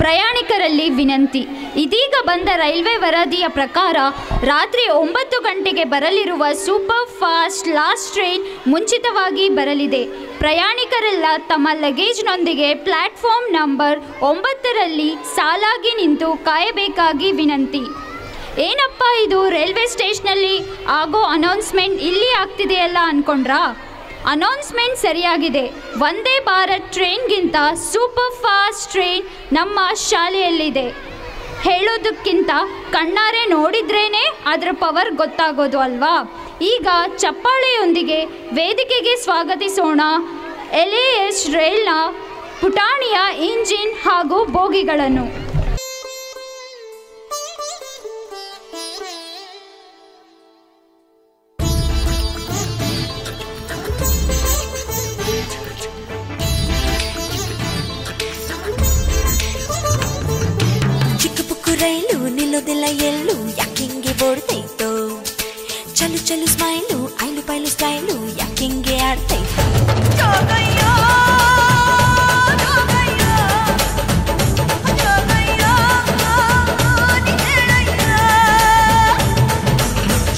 ಪ್ರಯಾಣಿಕರಲ್ಲಿ ವಿನಂತಿ. ಇದೀಗ ಬಂದ ರೈಲ್ವೆ ವರದಿಯ ಪ್ರಕಾರ ರಾತ್ರಿ 9 ಗಂಟೆಗೆ ಬರಲಿರುವ ಸೂಪರ್ ಫಾಸ್ಟ್ ಲಾಸ್ಟ್ ಟ್ರೈನ್ ಮುಂಚಿತವಾಗಿ ಬರಲಿದೆ. ಪ್ರಯಾಣಿಕರೆಲ್ಲ ತಮ್ಮ ಲಗೇಜ್ನೊಂದಿಗೆ ಪ್ಲಾಟ್ಫಾರ್ಮ್ ನಂಬರ್ 9ರಲ್ಲಿ ಸಾಲಾಗಿ ನಿಂತು ಕಾಯಬೇಕಾಗಿ ವಿನಂತಿ. ಏನಪ್ಪ ಇದು, ರೈಲ್ವೆ ಸ್ಟೇಷನಲ್ಲಿ ಆಗೋ ಅನೌನ್ಸ್ಮೆಂಟ್ ಇಲ್ಲಿ ಆಗ್ತಿದೆಯಲ್ಲ ಅಂದ್ಕೊಂಡ್ರಾ? ಅನೌನ್ಸ್ಮೆಂಟ್ ಸರಿಯಾಗಿದೆ. Vande Bharat ಟ್ರೈನ್ಗಿಂತ super fast train ನಮ್ಮ ಶಾಲೆಯಲ್ಲಿದೆ. ಹೇಳೋದಕ್ಕಿಂತ ಕಣ್ಣಾರೆ ನೋಡಿದ್ರೇ ಅದರ ಪವರ್ ಗೊತ್ತಾಗೋದು ಅಲ್ವಾ? ಈಗ ಚಪ್ಪಾಳೆಯೊಂದಿಗೆ ವೇದಿಕೆಗೆ ಸ್ವಾಗತಿಸೋಣ LAS ರೈಲ್ನ ಪುಟಾಣಿಯ ಇಂಜಿನ್ ಹಾಗೂ ಬೋಗಿಗಳನ್ನು. ರೈಲು ನಿಲ್ಲೋದಿಲ್ಲ ಎಲ್ಲೂ, ಯಾಕಿಂಗೆ ಓಡ್ತೈತೋ? ಚಲು ಚಲು ಸ್ಮೈಲು, ಐಲು ಪೈಲು ಸ್ಟೈಲು, ಯಾಕಿಂಗೆ ಆಡ್ತೈತೋ?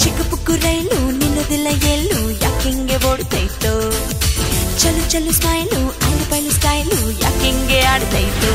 ಚಿಕ್ಕ ಪುಕ್ಕು ರೈಲು ನಿಲ್ಲೋದಿಲ್ಲ ಎಲ್ಲೂ, ಯಾಕಿಂಗೆ ಓಡ್ತೈತೋ? ಚಲು ಚಲು ಸ್ಮೈಲು, ಐಲು ಪೈಲು ಸ್ಟೈಲು, ಯಾಕಿಂಗೆ ಆಡ್ತೈತೋ?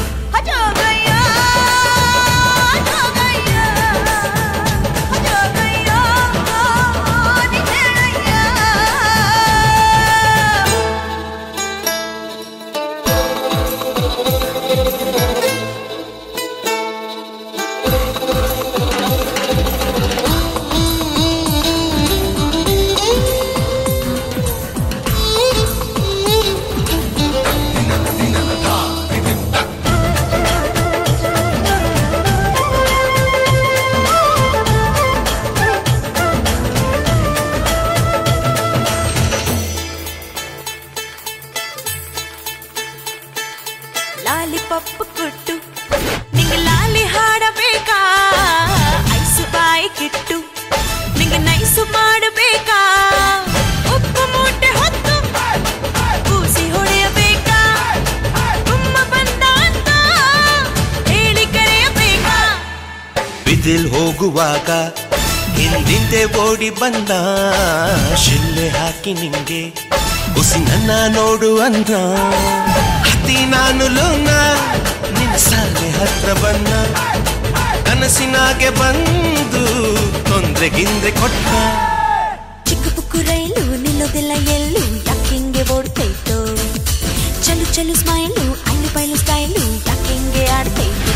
ಲಾಲಿಪಾಪ್ ಕೊಟ್ಟು ನಿಂಗೆ ಲಾಲಿ ಹಾಡಬೇಕಾ? ಐಸು ಬಾಯಿ ಕಿಟ್ಟು ನಿಂಗೆ ನೈಸು ಮಾಡಬೇಕಾ? ಉಪ್ಪು ಮೂಟೆ ಹೊತ್ತು ಕೂಸಿ ಹೊಡೆಯಬೇಕಾ? ಗುಮ್ಮ ಬಂದ ಅಂತ ಹೇಳಿ ಕರೆಯಬೇಕಾ? ಬಿದಿಲ್ ಹೋಗುವಾಗ ಹಿಂದಿಂದೆ ಓಡಿ ಬಂದ, ಶಿಲ್ಲೆ ಹಾಕಿ ನಿಂಗೆ ಉಸಿ ನನ್ನ ನೋಡು ಅಂದ. ಹತ್ತಿ ನಾನು ಲೋನ ನಿನ್ನ ಸಾಲೆ ಹತ್ರ ಬನ್ನ, ಕನಸಿನಾಗೆ ಬಂದು ತೊಂದ್ರೆಗಿಂದ್ರೆ ಕೊಟ್ಟ. ಚಿಕ್ಕ ಪುಕ್ಕು ರೈಲು ನಿಲ್ಲೋದಿಲ್ಲ ಎಲ್ಲೂ, ಯಾಕಿಂಗೆ ಓಡ್ತೈತೋ? ಚಲು ಚಲು ಸ್ಮೈಲು, ಐಲು ಪೈಲು ಸ್ಟೈಲು, ಯಾಕಿಂಗೆ ಆಡ್ತೈತೋ?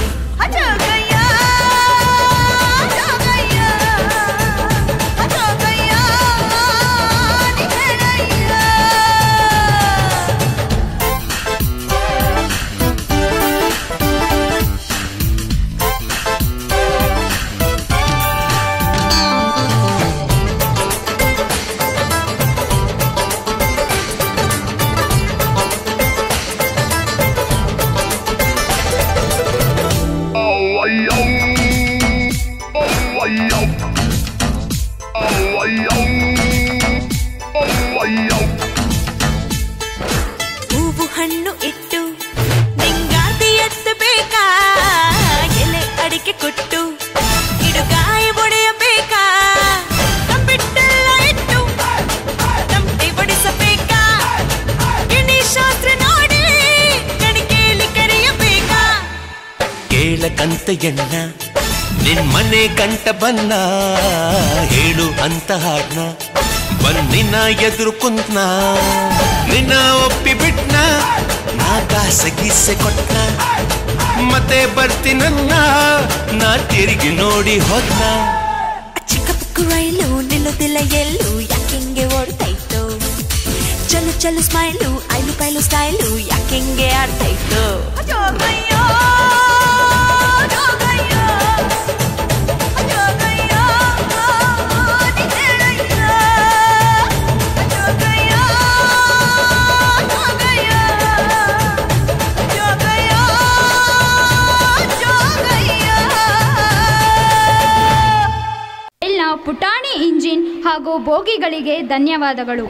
ಹೂವು ಹಣ್ಣು ಇಟ್ಟು ನಿಂಗಾದಿ ಎತ್ತಬೇಕಾ? ಎಲೆ ಅಡಿಕೆ ಕೊಟ್ಟು ಗಿಡಗಾಯ ಒಡೆಯಬೇಕಾ? ಕಂಬಿಟ್ಟೆಲ್ಲ ಇಟ್ಟು ತಮಟೆ ಬಡಿಸಬೇಕಾ? ಗಿಣಿ ಶಾಸ್ತ್ರ ನೋಡಿ ಕಣಿಕೇಲಿ ಕರೆಯಬೇಕಾ? ಕೇಳಕಂತ ಎಣ್ಣ ನಿನ್ ಮನೆ ಗಂಟ ಬನ್ನ, ಹೇಳು ಅಂತ ಹಾಡ್ನ ಬನ್ನಿನ ಎದುರು ಕುಂತ್ನ. ನಿನ್ನ ಒಪ್ಪಿ ಬಿಟ್ನ, ನಾ ಕಾಸೆ ಗೀಸೆ ಕೊಟ್ನ, ಮತ್ತೆ ಬರ್ತೀನನ್ನ ನಾ ತಿರುಗಿ ನೋಡಿ ಹೋದ್ನ. ಚಿಕ್ಕ ಪುಕ್ಕು ರೈಲು ನಿಲ್ಲೋದಿಲ್ಲ ಎಲ್ಲೂ, ಯಾಕಿಂಗೆ ಓಡ್ತೈತೋ? ಚಲು ಚಲು ಸ್ಮೈಲು, ಐಲು ಪೈಲು ಸ್ಟೈಲು, ಯಾಕಿಂಗೆ ಆಡ್ತೈತೋ? ಪುಟಾಣಿ ಇಂಜಿನ್ ಹಾಗೂ ಬೋಗಿಗಳಿಗೆ ಧನ್ಯವಾದಗಳು.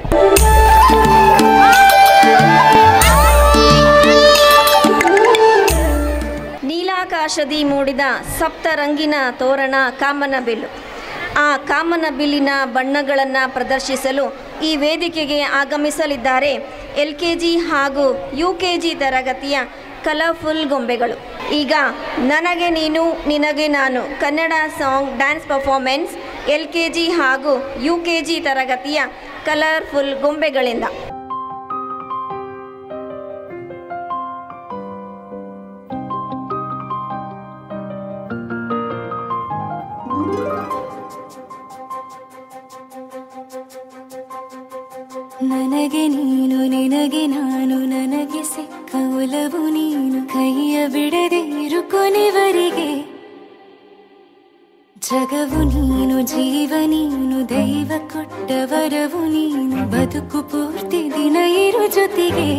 ನೀಲಾ ನೀಲಾಕಾಶದಿ ಮೂಡಿದ ಸಪ್ತರಂಗಿನ ತೋರಣ ಕಾಮನಬಿಲ್ಲು. ಆ ಕಾಮನಬಿಲ್ಲಿನ ಬಣ್ಣಗಳನ್ನು ಪ್ರದರ್ಶಿಸಲು ಈ ವೇದಿಕೆಗೆ ಆಗಮಿಸಲಿದ್ದಾರೆ LKG ಹಾಗೂ UKG ತರಗತಿಯ ಕಲರ್ಫುಲ್ ಗೊಂಬೆಗಳು. ಈಗ ನನಗೆ ನೀನು ನಿನಗೆ ನಾನು Kannada song dance performance LKG ಹಾಗೂ UKG ತರಗತಿಯ ಕಲರ್ಫುಲ್ ಗೊಂಬೆಗಳಿಂದ. ನನಗೆ ನೀನು ನಿನಗೆ ನಾನು ನನಗೆ ಸಿಕ್ಕ ಒಲವು ನೀನು ಕೈಯ ಬಿಡದೆ ಇರು ಕೊನೆವರೆಗೆ. ಜಗವು ನೀನು ಜೀವ ನೀನು ದೈವ ಕೊಟ್ಟ ವರವು ನೀನು ಬದುಕು ಪೂರ್ತಿ ದಿನ ಇರು ಜೊತೆಗೆ.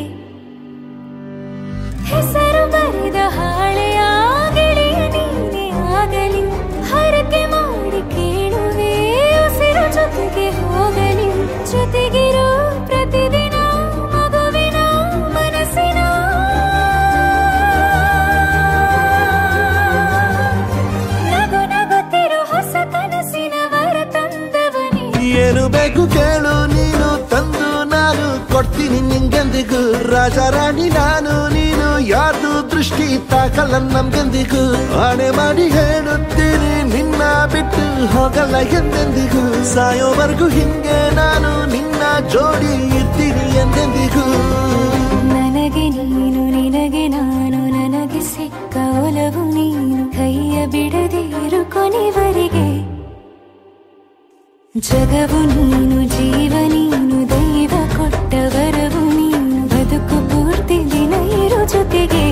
ಹೆಸರು ಬರೆದ ಹಾಳೆಯಾಗಲಿ ನೀನೇ ಆಗಲಿ ಹರಕೆ ಮಾಡಿ ಕೇಳುವೆ ಉಸಿರು ಜೊತೆಗೆ ಹೋಗಲಿ ಜೊತೆಗಿರೋ ಪ್ರತಿದಿನ ಮಗುವಿನ ಮನಸ್ಸಿನ ನಗು ನಗುತ್ತಿರೋ ಹೊಸ ಕನಸಿನ ವರ ತಂದವನೇ. ಏನು ಬೇಕು ಕೇಳು ನೀನು ತಂದು ನಾನು ಕೊಡ್ತೀನಿ ನಿಂಗೆಂದಿಗೂ. ರಾಜ ರಾಣಿ ನಾನು ನೀನು ಯಾರ್ದು ದೃಷ್ಟಿ ತಾಕಲ್ಲ ನಮ್ಗೆಂದಿಗೂ. ಆಣೆ ಮಾಡಿ ಹೇಳುತ್ತೀನಿ ನಿನ್ನ ಬಿಟ್ಟು ಹೋಗಲ್ಲ ಎಂದೆಂದಿಗೂ. ಸಾಯೋವರೆಗೂ ಹಿಂಗೆ ನಾನು ನಿನ್ನ ಜೋಡಿ ಇರ್ತೀನಿ ಎಂದೆಂದಿಗೂ. ನನಗೆ ನೀನು ನಿನಗೆ ನಾನು ನನಗೆ ಸಿಕ್ಕ ಒಲವು ನೀನು ಕೈಯ ಬಿಡದೆ ಇರು ಕೊನೆವರೆಗೆ. ಜಗವು ನೀನು ಜೀವ ನೀನು ದೈವ ಕೊಟ್ಟ ವರವು ನೀನು ಬದುಕು ಪೂರ್ತಿ ದಿನ ಇರು ಜೊತೆಗೆ.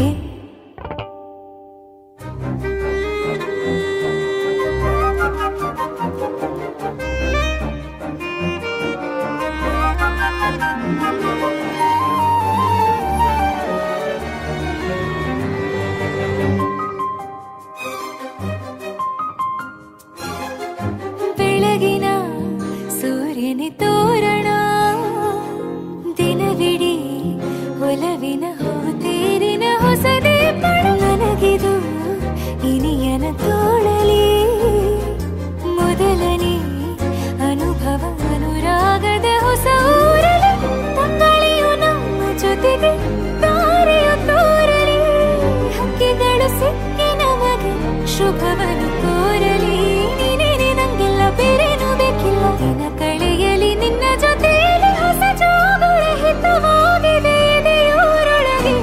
ಬೆಳಗಿನ ಸೂರ್ಯನ ತೋರಣ ದಿನವಿಡೀ ಒಲವಿನ ಹೋತೇರಿನ ಹೊಸದೇ ಪಡ. ನನಗಿದು ಇನಿಯನ ತೋಳಲಿ ಮೊದಲನೇ ಅನುಭವ ಅನುರಾಗದ ಹೊಸ ಊರಲಿ. ತಂಗಳಿಯು ನಮ್ಮ ಜೊತೆಗೆ ತಾರೆಯು ತೋರಲಿ ಹಕ್ಕಿಗಳು ಸಿಕ್ಕಿ ನಮಗೆ ಶುಭವನ್ನು ಕೋರಲಿ. ನೀನೇನೆ ನಂಗೆಲ್ಲ ಬೇರೇನು ಬೇಕಿಲ್ಲ ದಿನ ಕಳೆಯಲಿ ನಿನ್ನ ಜೊತೆಯಲ್ಲಿ ಹೊಸ ಜೋಗುಳ ಹಿತವಾಗಿದೆ ಎದೆಯೂರೊಳಗೆ.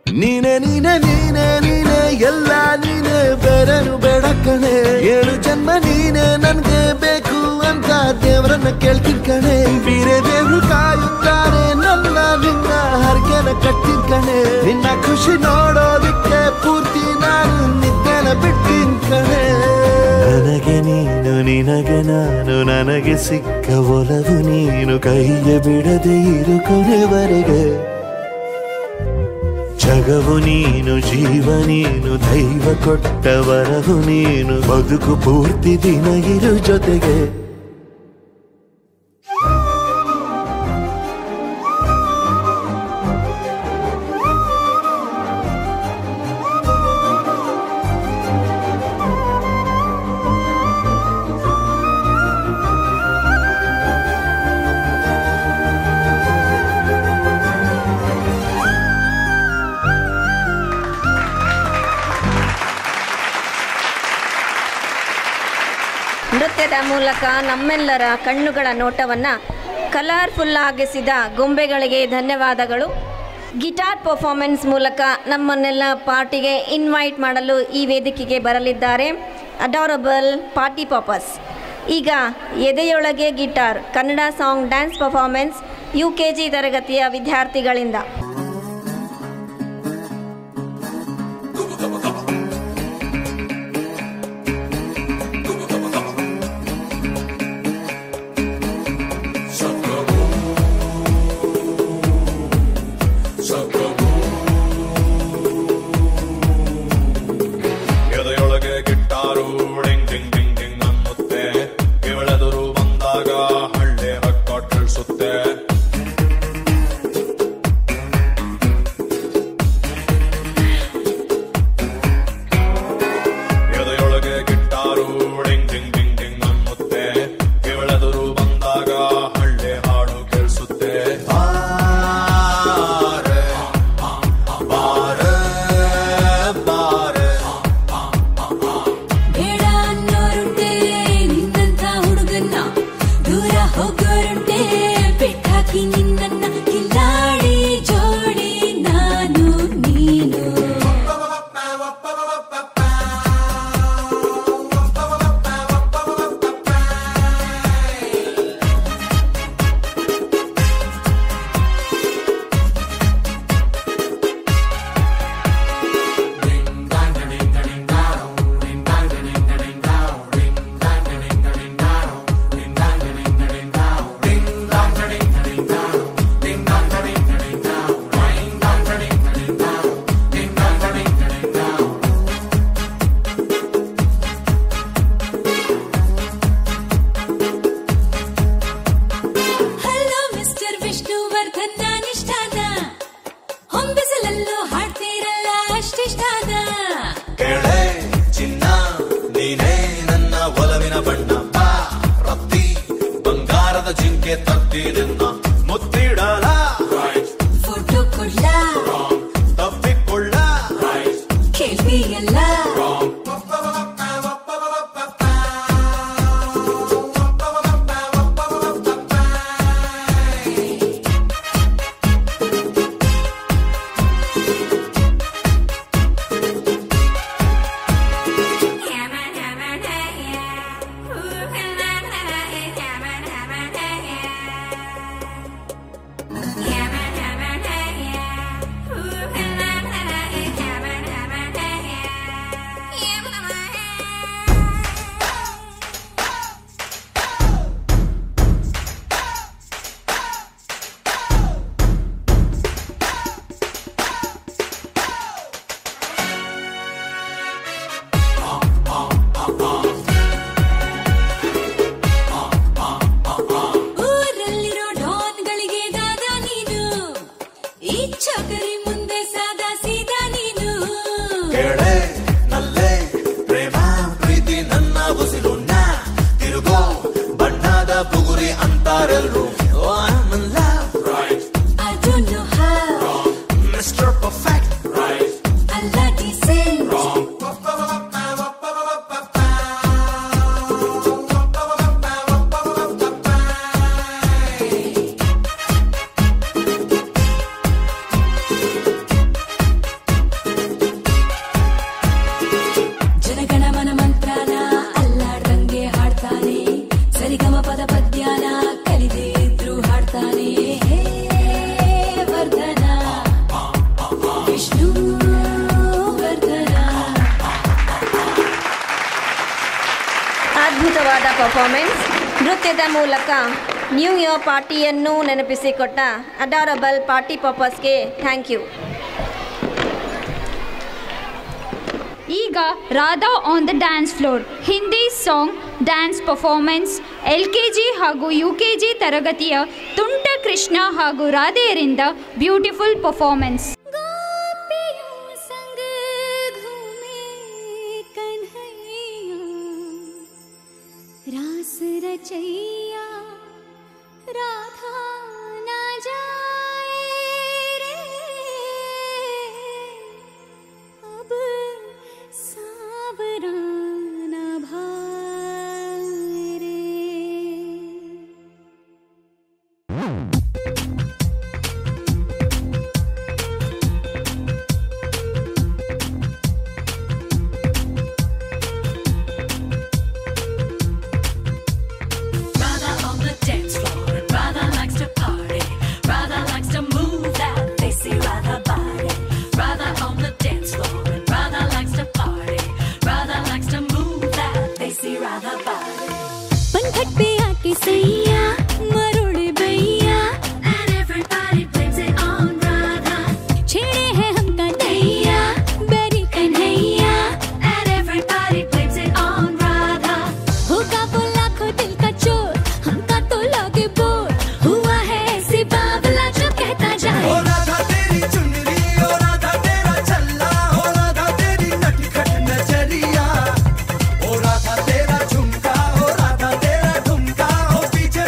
ನೀನೆ ನೀನೆ ನೀನೆ ನೀನೆ ಎಲ್ಲ ನೀನೆ ಬೇರೆನು ಬೇಡ ಕಣೆ. 7 ಜನ್ಮ ನೀನೆ ನನ್ಗೆ ಬೇಕು ಅಂತ ದೇವರನ್ನ ಕೇಳ್ತೀನಿ ಕಣೆ. ಬೇರೆ ದೇವ್ರು ಕಾಯುತ್ತಾರೆ ನನ್ನ ನಿನ್ನ ಹರಕೆನ ಕಟ್ಟಿನ ಕಣೆ. ನಿನ್ನ ಖುಷಿ ನೋಡೋದಿಕ್ಕೆ ಪೂರ್ತಿ ನಾನು ನಿದ್ದೆನ ಬಿಟ್ಟಿನ ಕಣೆ. ನನಗೆ ನೀನು ನಿನಗೆ ನಾನು ನನಗೆ ಸಿಕ್ಕ ಒಲವು ನೀನು ಕೈಯ ಬಿಡದೆ ಇರು ಕೊನೆವರೆಗೆ. ಜಗವು ನೀನು ಜೀವ ನೀನು ದೈವ ಕೊಟ್ಟ ವರವು ನೀನು ಬದುಕು ಪೂರ್ತಿ ದಿನ ಇರು ಜೊತೆಗೆ. ನೃತ್ಯದ ಮೂಲಕ ನಮ್ಮೆಲ್ಲರ ಕಣ್ಣುಗಳ ನೋಟವನ್ನು ಕಲರ್ಫುಲ್ ಆಗಿಸಿದ ಗೊಂಬೆಗಳಿಗೆ ಧನ್ಯವಾದಗಳು. ಗಿಟಾರ್ ಪರ್ಫಾರ್ಮೆನ್ಸ್ ಮೂಲಕ ನಮ್ಮನ್ನೆಲ್ಲ ಪಾರ್ಟಿಗೆ ಇನ್ವೈಟ್ ಮಾಡಲು ಈ ವೇದಿಕೆಗೆ ಬರಲಿದ್ದಾರೆ ಅಡಾರಬಲ್ ಪಾರ್ಟಿ ಪಾಪರ್ಸ್. ಈಗ ಎದೆಯೊಳಗೆ guitar Kannada song dance performance UKG ತರಗತಿಯ ವಿದ್ಯಾರ್ಥಿಗಳಿಂದ. ಎದೆಯೊಳಗೆ ಗಿಟ್ಟಾರು ಡಿಂಗ್ ಡಿಂಗ್ ಡಿಂಗ್ ಡಿಂಗ್ ಅನ್ನುತ್ತೆ. ಇವಳೆದುರು ಬಂದಾಗ ಹಳ್ಳಿ ರಕ್ಕ ತಿಳಿಸುತ್ತೆ. ಕೇಳ್ತೀಯಲ್ಲ ಅದ್ಭುತವಾದ ಪರ್ಫಾರ್ಮೆನ್ಸ್. ನೃತ್ಯದ ಮೂಲಕ ನ್ಯೂ ಇಯರ್ ಪಾರ್ಟಿಯನ್ನು ನೆನಪಿಸಿಕೊಟ್ಟ ಅಡಾರಬಲ್ ಪಾರ್ಟಿ ಪರ್ಪಸ್ಗೆ ಥ್ಯಾಂಕ್ ಯು. ಈಗ Radha on the dance floor Hindi song dance performance LKG ಹಾಗೂ UKG ತರಗತಿಯ ತುಂಟ ಕೃಷ್ಣ ಹಾಗೂ ರಾಧೆಯರಿಂದ ಬ್ಯೂಟಿಫುಲ್ ಪರ್ಫಾರ್ಮೆನ್ಸ್. रास रचैया राधा ना जाए रे अब सावरा ना भाए रे. पंखट पे आके सैया मरोड़े भैया and everybody blames it on Radha. छेड़े है हमका दैया बेरी Kanhaiya and everybody blames it on Radha. होगा वो लाखों दिल का चोर हमका तो लगे बोर हुआ है ऐसी बावला जो कहता जाए ओ राधा तेरी चुनरी ओ राधा तेरा चल्ला ओ राधा तेरी नटखट नजरिया ओ राधा तेरा झुमका ओ राधा तेरा ठुमका ओ पीछे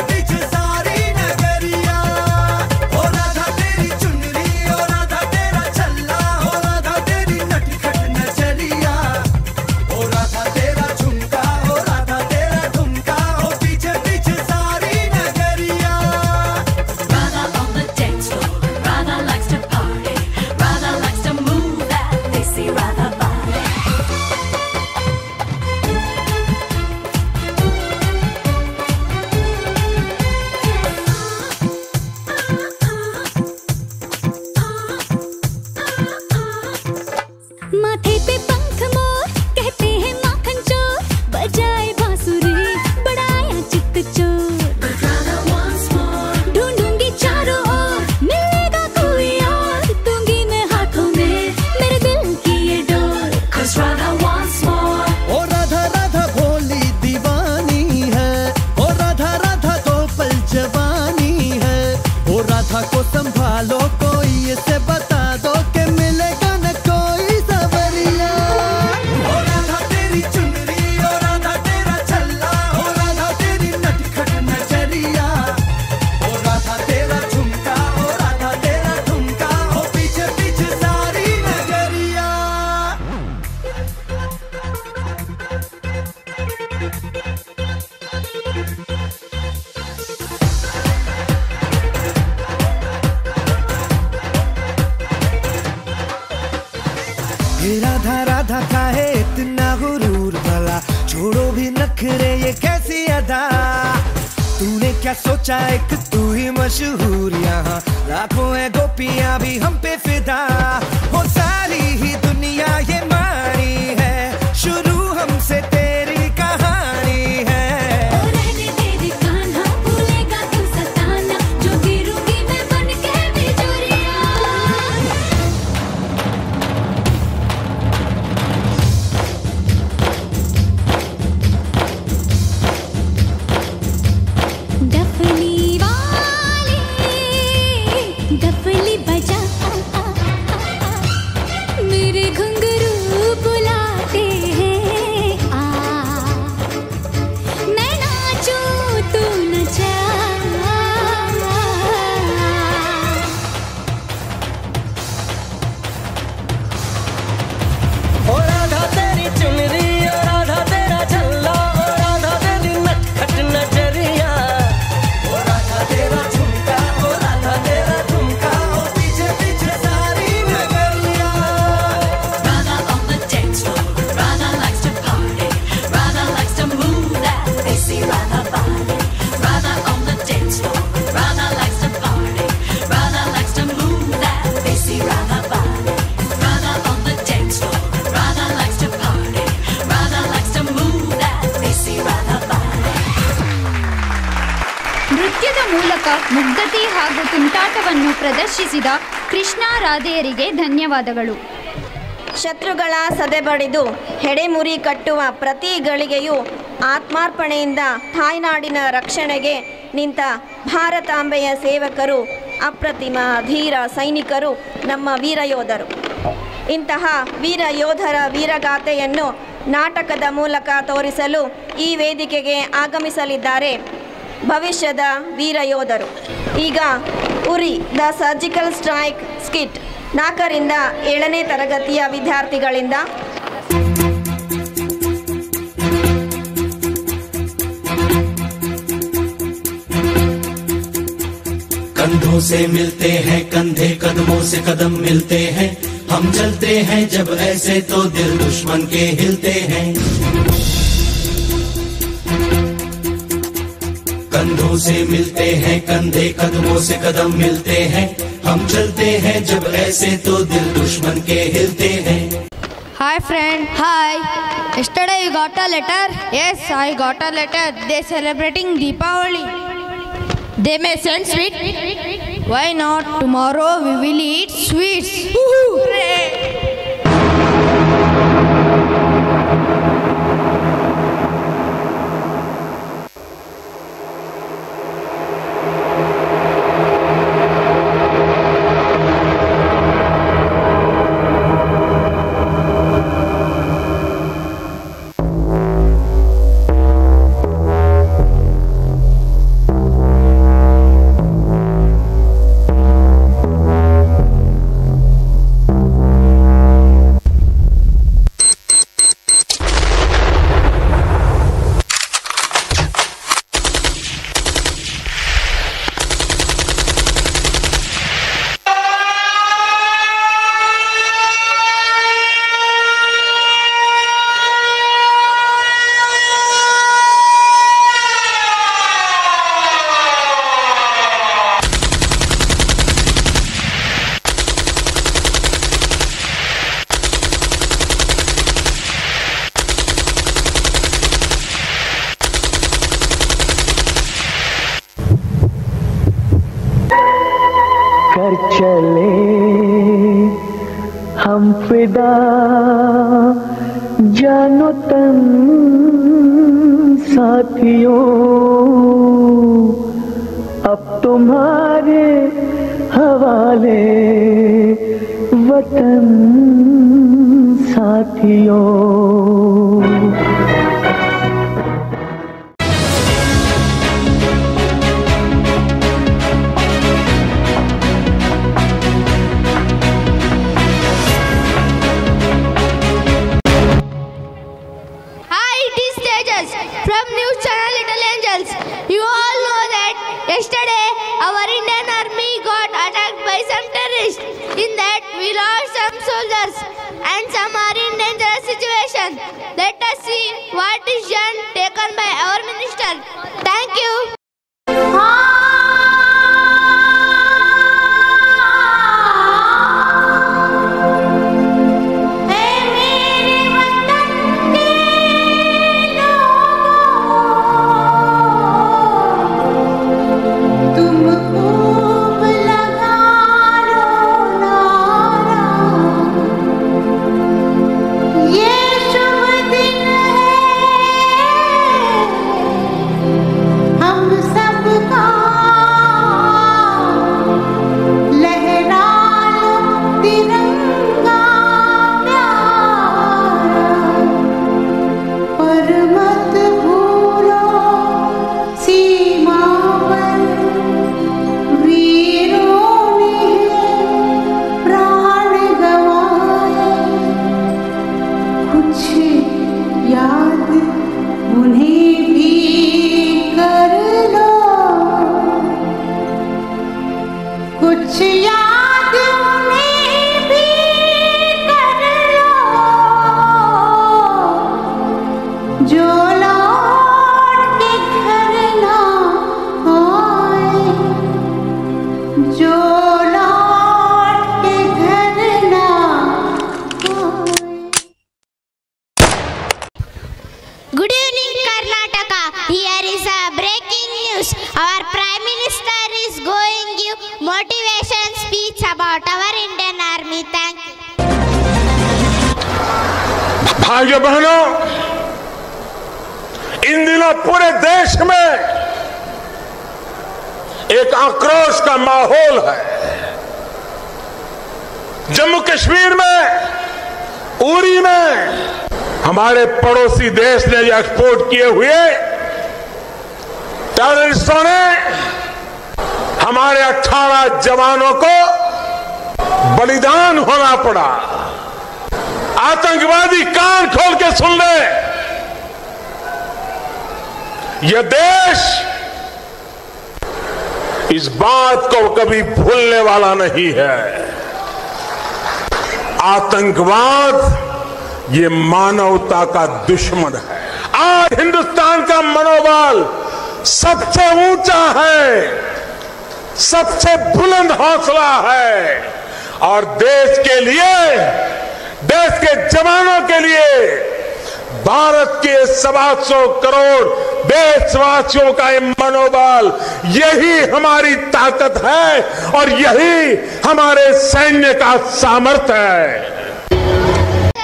सोचा एक तू ही मशहूर, यहाँ लाखों है गोपियां भी हम पे फिदा। वो सारी ही दुनिया ये मानी है, शुरू हमसे तेरी कहानी है। रहने तेरी कान्हा, भूलेगा तू सताना, जो गिरूंगी मैं बन के बिजुरिया। डफली वाले डफली बजा, मेरे घुंघरू बुलाते हैं आ, मैं नाचूं तू नचा। ओ राधा तेरी चुनरी, ओ राधा तेरा झल्ला, ओ राधा तेरी नटखट नजरिया, ओ राधा तेरा झुमका, ओ राधा तेरा झुमका, ओ पीछे पीछे सारी नगरिया। Radha on the dance floor, Radha likes to party, Radha likes to move that desi Radha body. Radha on the dance floor, Radha likes to party, Radha likes to move that desi Radha body. Radha on the dance floor, Radha likes to party, Radha likes to move that desi Radha body. ನೃತ್ಯದ ಮೂಲಕ ಮುಗ್ಧತೆ ಹಾಗೂ ತುಂಟಾಟವನ್ನು ಪ್ರದರ್ಶಿಸಿದ ಕೃಷ್ಣ ರಾಧೆಯರಿಗೆ ಧನ್ಯವಾದಗಳು. ಶತ್ರುಗಳ ಸದೆಬಡಿದು ಹೆಡೆಮುರಿ ಕಟ್ಟುವ ಪ್ರತಿ ಗಳಿಗೆಯೂ ಆತ್ಮಾರ್ಪಣೆಯಿಂದ ತಾಯ್ನಾಡಿನ ರಕ್ಷಣೆಗೆ ನಿಂತ ಭಾರತಾಂಬೆಯ ಸೇವಕರು, ಅಪ್ರತಿಮ ಧೀರ ಸೈನಿಕರು, ನಮ್ಮ ವೀರಯೋಧರು. ಇಂತಹ ವೀರ ಯೋಧರ ವೀರಗಾಥೆಯನ್ನು ನಾಟಕದ ಮೂಲಕ ತೋರಿಸಲು ಈ ವೇದಿಕೆಗೆ ಆಗಮಿಸಲಿದ್ದಾರೆ ಭವಿಷ್ಯದ ವೀರಯೋಧರು. ಈಗ ಉರಿ ದ ಸರ್ಜಿಕಲ್ ಸ್ಟ್ರೈಕ್ ಸ್ಕಿಟ್ 4ರಿಂದ 7ನೇ ತರಗತಿಯ ವಿದ್ಯಾರ್ಥಿಗಳಿಂದ. कंधों से मिलते हैं कंधे, कदमों से कदम मिलते हैं, हम चलते हैं जब ऐसे तो दिल दुश्मन के हिलते हैं। कंधों से मिलते हैं कंधे, कदमों से कदम मिलते हैं, हम चलते हैं जब ऐसे तो दिल दुश्मन के हिलते हैं। Hi friend. Hi. Yesterday you got a letter? Yes, I got a letter. They're celebrating Deepavali. They may send sweet. Why not? Tomorrow we will eat sweets. Hooray! कर चले हम फिदा जानो तन साथियों, अब तुम्हारे हवाले वतन साथियों। From news channel Little Angels. You all know that yesterday our Indian army got attacked by some terrorists. In that we lost some soldiers and some are in dangerous situation. Let us see what decision taken by our minister. Thank you. कुछ याद उन्हें भी कर लो, कुछ याद उन्हें भी कर लो, जो लौट के घर ना आए, जो लौट के घर ना आए। Good evening, Karnataka. Here is a breaking news. Our Prime Minister is going to give motivation speech about our Indian Army. Thank you. भाइयों बहनों, इन दिनों पूरे देश में एक आक्रोश का माहौल है। जम्मू कश्मीर में, उरी में हमारे पड़ोसी देश ने जो एक्सपोर्ट किए हुए टेररिस्टों ने हमारे 18 जवानों को बलिदान होना पड़ा। आतंकवादी कान खोल के सुन ले, यह देश इस बात को कभी भूलने वाला नहीं है। आतंकवाद ये मानवता का दुश्मन है। आज हिंदुस्तान का मनोबल सबसे ऊंचा है, सबसे बुलंद हौसला है और देश के लिए, देश के जवानों के लिए, भारत के 125 करोड़ देशवासियों का ये मनोबल, यही हमारी ताकत है और यही हमारे सैन्य का सामर्थ्य है।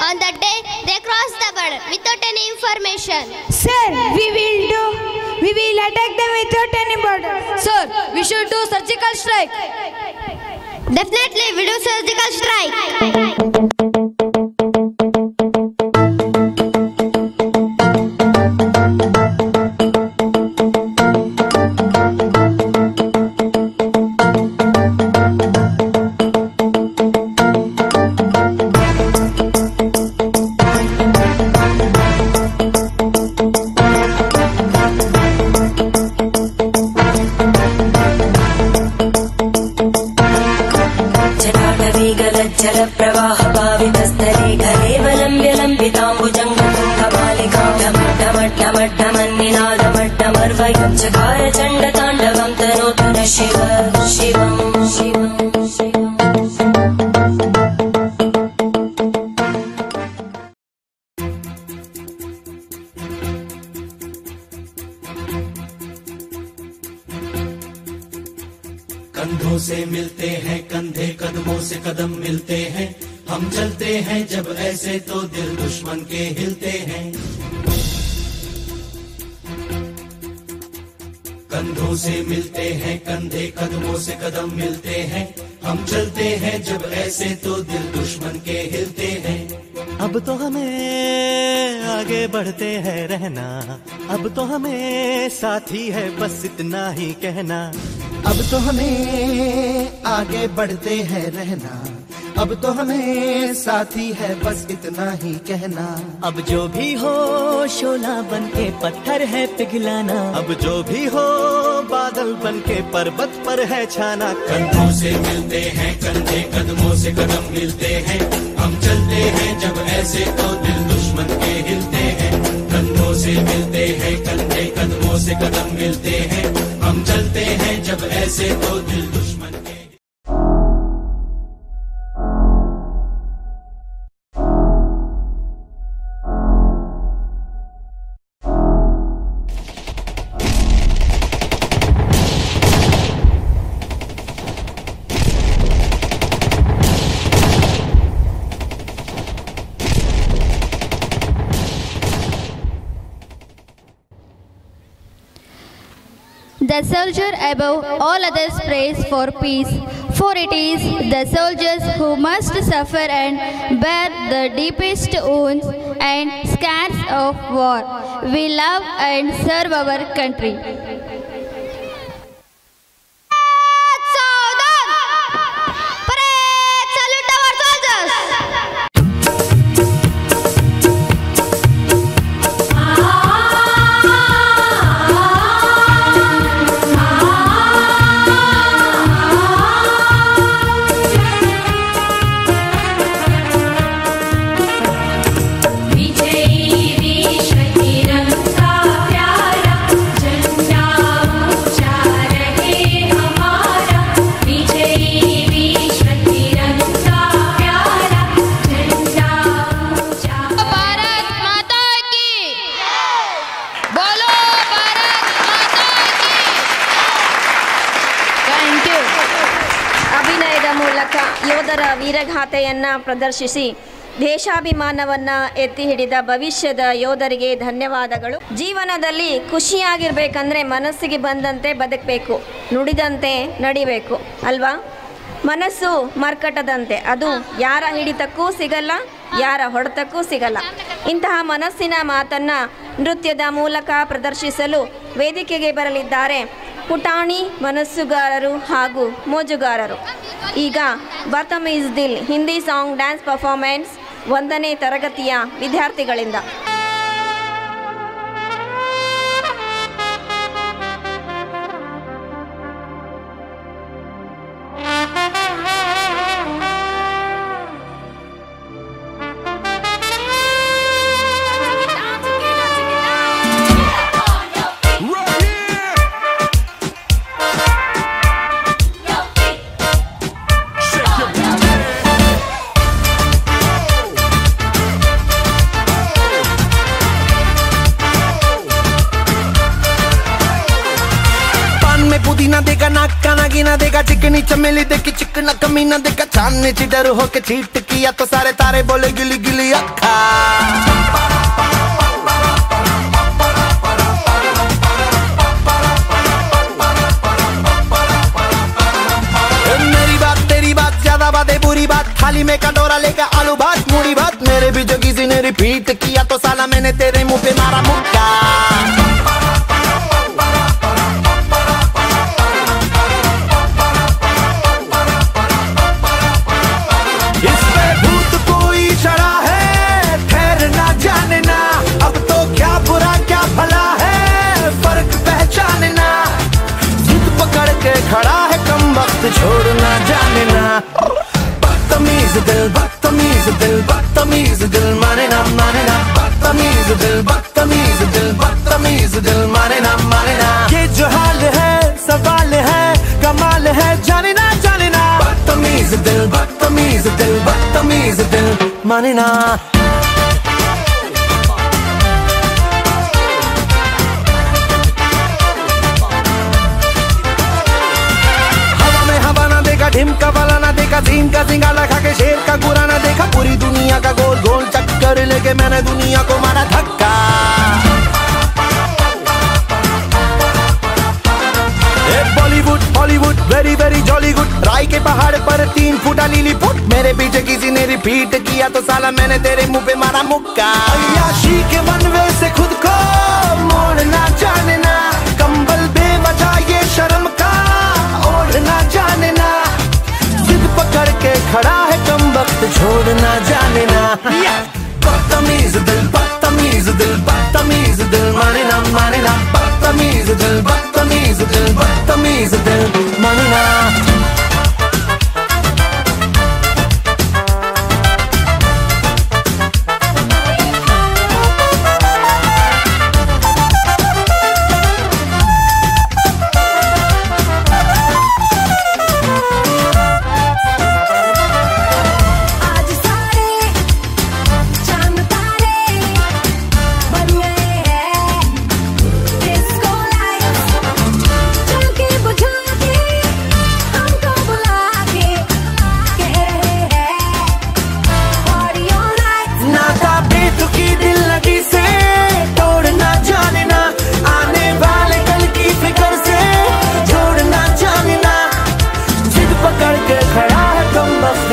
On that day, they crossed the border without any information. Sir, we will attack them without any border. Sir, we should do surgical strike. Definitely, we do surgical strike. जलप्रवाहपावितस्तरे घलेवलम्ब्य लम्बिताम्बुजङ्गतुङ्गमालिकां ढमड्ढमड्ढमन्निनादमड्ढमर्वयं चकार चण्डताण्डवं तनोतु न शिव शिवं शिवं शिवम्। कंधों से मिलते हैं कंधे, कदमों से कदम मिलते हैं, हम चलते हैं जब ऐसे तो दिल दुश्मन के हिलते हैं। कंधों से मिलते हैं कंधे, कदमों से कदम मिलते हैं, हम चलते हैं जब ऐसे तो दिल दुश्मन के हिलते हैं। अब तो हमें आगे बढ़ते हैं रहना, अब तो हमें साथी है बस इतना ही कहना। अब तो हमें आगे बढ़ते हैं रहना, अब तो हमें साथी है बस इतना ही कहना। अब जो भी हो शोला बन के पत्थर है पिघलाना, अब जो भी हो बादल बन के पर्वत पर है छाना। कंधों से मिलते हैं कंधे, कदमों से कदम मिलते हैं, हम चलते हैं जब ऐसे तो दिल दुश्मन के हिलते हैं। कंधों से मिलते हैं कंधे, कदमों से कदम मिलते हैं, हम चलते हैं जब ऐसे तो दिल दुश्मन के। The soldier above all others prays for peace, for it is the soldiers who must suffer and bear the deepest wounds and scars of war. We love and serve our country. ವೀರಗಾಥೆಯನ್ನು ಪ್ರದರ್ಶಿಸಿ ದೇಶಾಭಿಮಾನವನ್ನು ಎತ್ತಿ ಹಿಡಿದ ಭವಿಷ್ಯದ ಯೋಧರಿಗೆ ಧನ್ಯವಾದಗಳು. ಜೀವನದಲ್ಲಿ ಖುಷಿಯಾಗಿರ್ಬೇಕಂದ್ರೆ ಮನಸ್ಸಿಗೆ ಬಂದಂತೆ ಬದುಕಬೇಕು, ನುಡಿದಂತೆ ನಡಿಬೇಕು ಅಲ್ವಾ? ಮನಸ್ಸು ಮರ್ಕಟದಂತೆ, ಅದು ಯಾರ ಹಿಡಿತಕ್ಕೂ ಸಿಗಲ್ಲ, ಯಾರ ಹೊಡೆತಕ್ಕೂ ಸಿಗಲ್ಲ. ಇಂತಹ ಮನಸ್ಸಿನ ಮಾತನ್ನು ನೃತ್ಯದ ಮೂಲಕ ಪ್ರದರ್ಶಿಸಲು ವೇದಿಕೆಗೆ ಬರಲಿದ್ದಾರೆ ಪುಟಾಣಿ ಮನಸ್ಸುಗಾರರು ಹಾಗೂ ಮೋಜುಗಾರರು. ಈಗ ಬತಮೀಜ್ ದಿಲ್ ಹಿಂದಿ ಸಾಂಗ್ ಡ್ಯಾನ್ಸ್ ಪರ್ಫಾರ್ಮೆನ್ಸ್ 1ನೇ ತರಗತಿಯ ವಿದ್ಯಾರ್ಥಿಗಳಿಂದ. पुदीना देगा नाका नागिना देगा चिकनी चमेली देखी चिकना कमीना देगा चांद ने चिडर होके चीट किया तो सारे तारे बोले गिली गिली अक्खा. मेरी बात तेरी बात ज्यादा बातें बुरी बात, थाली में कटोरा लेकर आलू भात मूड़ी भात. मेरे भी जो किसी ने रिपीट किया तो साला मैंने तेरे मुंह पे मारा मुक्का. खड़ा है कम वक्त छोड़ना जाने ना. बदतमीज दिल बदतमीज दिल बदतमीज दिल माने ना बदतमीज दिल बदतमीज दिल बदतमीज दिल माने ना. ये जो हाल है सवाल है कमाल है जाने ना बदतमीज दिल बदतमीज दिल बदतमीज दिल माने ना. ढिमका वाला ना देखा, सीन का सिंगाला खा के शेर का गुरा ना देखा. पूरी दुनिया का गोल गोल चक्कर लेके मैंने दुनिया को मारा धक्का. Bollywood Hollywood very very jolly good. राय के पहाड़ पर 3 फुटा लीली फुट. मेरे पीछे किसी ने रिपीट किया तो साला मैंने तेरे मुंह पे मारा मुक्का. अय्याशी के वनवे से खुद को मोड़ना जाने ना, कंबल बेवजह ये शर्म का ओढ़ना जाने ना. पकड़ के खड़ा है कम वक्त छोड़ना जाने ना. बदतमीज दिल बदतमीज दिल बदतमीज दिल माने ना बदतमीज दिल बदतमीज दिल बदतमीज दिल माने ना.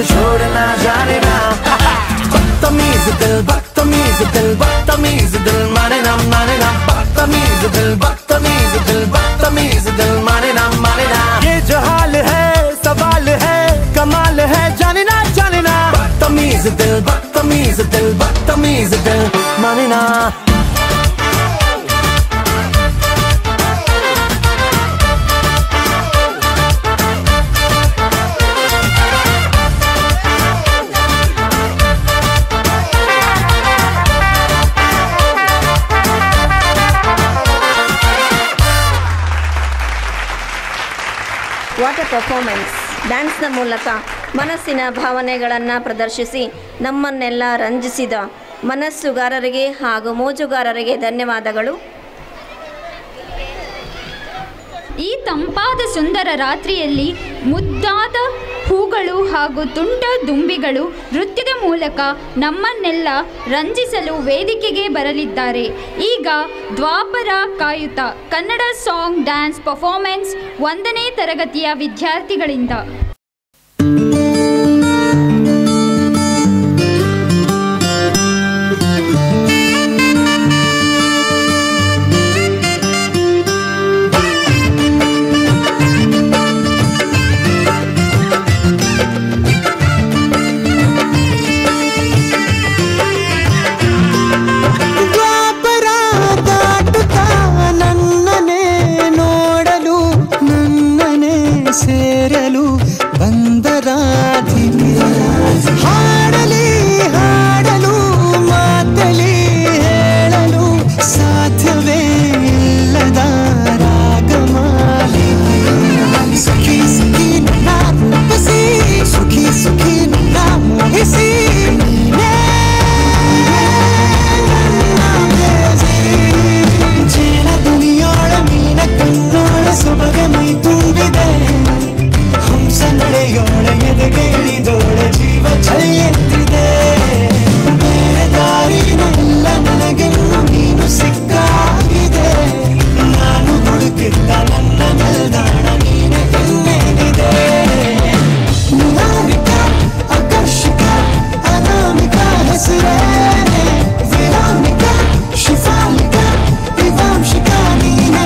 छोड़ना जाने ना. बदतमीज दिल बदतमीज दिल बदतमीज दिल माने ना बदतमीज दिल बदतमीज दिल बदतमीज दिल माने ना. ये जो हाल है सवाल है कमाल है जाने ना बदतमीज दिल बदतमीज दिल बदतमीज दिल माने ना. ವಾಟರ್ ಪರ್ಫಾರ್ಮೆನ್ಸ್ ಡ್ಯಾನ್ಸ್ನ ಮೂಲಕ ಮನಸ್ಸಿನ ಭಾವನೆಗಳನ್ನು ಪ್ರದರ್ಶಿಸಿ ನಮ್ಮನ್ನೆಲ್ಲ ರಂಜಿಸಿದ ಮನಸ್ಸುಗಾರರಿಗೆ ಹಾಗೂ ಮೋಜುಗಾರರಿಗೆ ಧನ್ಯವಾದಗಳು. ಈ ತಂಪಾದ ಸುಂದರ ರಾತ್ರಿಯಲ್ಲಿ ಮುದ್ದಾದ ಹೂಗಳು ಹಾಗೂ ತುಂಟ ದುಂಬಿಗಳು ನೃತ್ಯದ ಮೂಲಕ ನಮ್ಮನ್ನೆಲ್ಲ ರಂಜಿಸಲು ವೇದಿಕೆಗೆ ಬರಲಿದ್ದಾರೆ. ಈಗ ದ್ವಾಪರ ಕಾಯುತ ಕನ್ನಡ ಸಾಂಗ್ ಡ್ಯಾನ್ಸ್ ಪರ್ಫಾರ್ಮೆನ್ಸ್ 1ನೇ ತರಗತಿಯ ವಿದ್ಯಾರ್ಥಿಗಳಿಂದ. ಸೇರಲು ಬಂದರಾಧಿನಿ ಹಾಡಲಿ ಹಾಡಲು ಮಾತಲಿ ಹೇಳಲು ಸಾಧ್ಯವೇ ಇಲ್ಲದ ರಾಗಮಾಲಿನಿ ಸುಖಿ ಸುಖಿ ನನ್ನ ರೂಪಿಸಿ ಸುಖಿ ಸುಖಿ ನನ್ನ ಮೋಹಿಸಿ ಜೇನ ದುನಿಯೋಳ ಮೀನ ಕಣ್ಣೋಳ ಸೊಬಗ ಮೈ ತುಂಬಿದೆ ಹಂಸ ನಡೆಯೋಳ ಎದೆಗೆ ಇಳಿದೋಳ ಜೀವ ಚಲಿಯುತ್ತಿದೆ ಬೇರೆ ದಾರಿನೆಲ್ಲ ನನಗೆನ್ನು ನೀನು ಸಿಕ್ಕಾಗಿದೆ ನಾನು ಹುಡುಕಿದ್ದ ನನ್ನ ನಿಲ್ದಾಣ ನೀನೆ ಇನ್ನೇನಿದೆ ನಿಹಾರಿಕ ಆಕರ್ಷಿಕ ಅನಾಮಿಕ ಹೆಸರೇ ವಿರಾಮಿಕ ಶಿಫಾಲಿಕ ವಿವಾಂಶಿಕ ನೀನೇ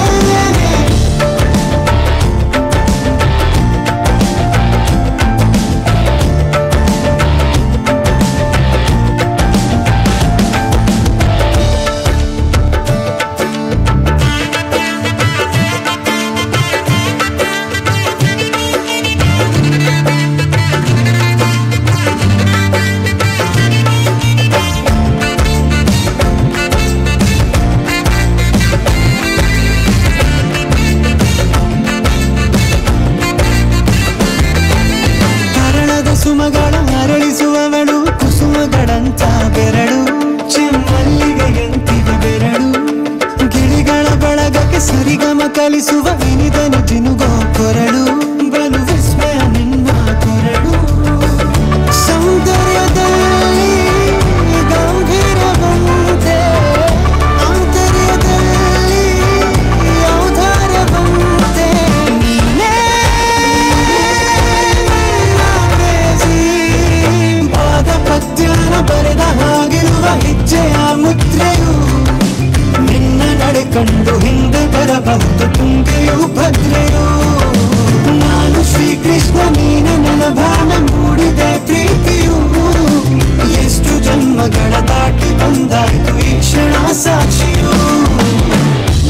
ಸುಮಗಳ ಅರಳಿಸುವವಳು ಕುಸುಮಗಳಂತ ಬೆರಳು ಚೆಮ್ಮಲ್ಲಿಗೆಯಂತಿವೆ ಬೆರಳು ಗಿಳಿಗಳ ಬಳಗಕ್ಕೆ ಸರಿಗಮ ಕಲಿಸುವ ಇನಿದನು ತಿನುಗೋ ಕೊರಳು ಬಲು ವಿಸ್ಮಯ ನಿನ್ನ ಕೊರಳು ಸೌಂದರ್ಯದಲ್ಲಿ ಗಂಭೀರವಂತೆ ಆಂತರ್ಯದಲ್ಲಿ ಔದಾರ್ಯವಂತೆ ನೀನೇ ಪದ್ಯಾನ ಬರೆದ ಹಾಗಿರುವ ಹೆಜ್ಜೆಯ ಮುದ್ರೆಯು ನಿನ್ನ ನಡೆ ಕಂಡು ಹಿಂದೆ ಬರಬಹುದು ತುಂಗೆಯು ಭದ್ರೆಯು ನಾನು ಶ್ರೀಕೃಷ್ಣ ನೀನೆ ನನ್ನ ಭಾವ ಮೂಡಿದೆ ಪ್ರೀತಿಯು ಎಷ್ಟು ಜನ್ಮಗಳ ದಾಟಿ ಬಂದಾಯ್ತು ಈ ಕ್ಷಣ ಸಾಕ್ಷಿಯು